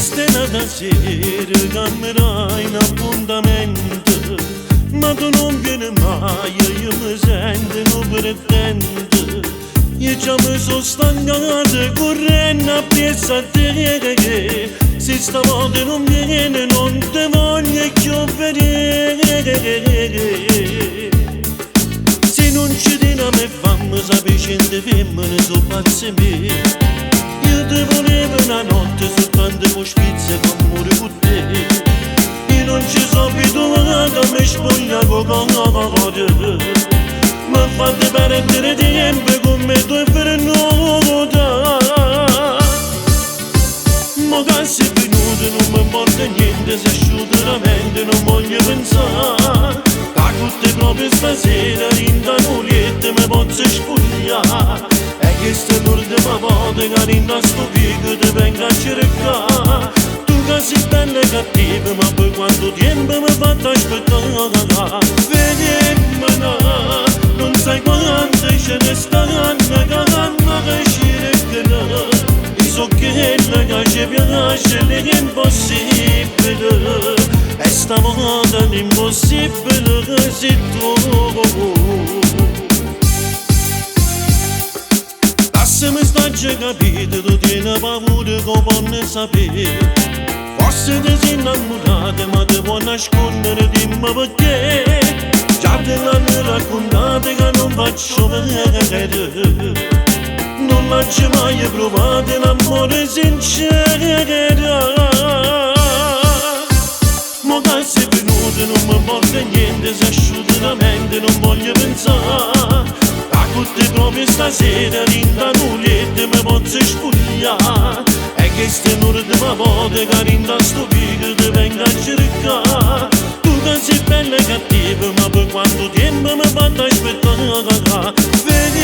Stella da sera cammerai in appuntamento, ma tu non vieni mai, io mi sento, non pretendo. Io già mi sono stancato correndo appresso a te, se stavolta non vieni non ti voglio più vedere. Se non ci tieni a me fammi sapere cento femmine sono pazze mie. Io ti volevo una notte soltanto con spizze con amore con te. Io non ci sono abituato a me spogliare con te. Ma fate perdere tempo con me tu e per nuovo. Ma che sei venuto non mi importa niente, se asciutto la mente non voglio pensare. Da tutte proprio stasera in da nuliette mi posso spogliare. E questa è l'ultima volta che rinda sto pico ti vengo a cercare. Tu che sei bella e cattiva ma poi quanto tempo mi fate aspettare. Vediamo non sai quante ce ne stanno che ci reggono. I so che ci piace l'impossibile. E stavolta l'impossibile che sei tu. Se mi sta già capito, tu tieni paura che può ne sapere. Forse ti sei innamorata ma ti può nascondere, dimmi perché. Già te l'hanno raccontato che non faccio vedere. Non l'ho mai provato l'amore sincero. Ma che sei venuto non mi importa niente, se asciutto la mente non voglio pensare. A tutte proprio stasera in da nuliette mi posso spogliare. E questa è l'ultima volta che in da sto pico ti vengo a cercare. Tu che sei bella e cattiva ma per quanto tempo mi fate aspettare. Vedi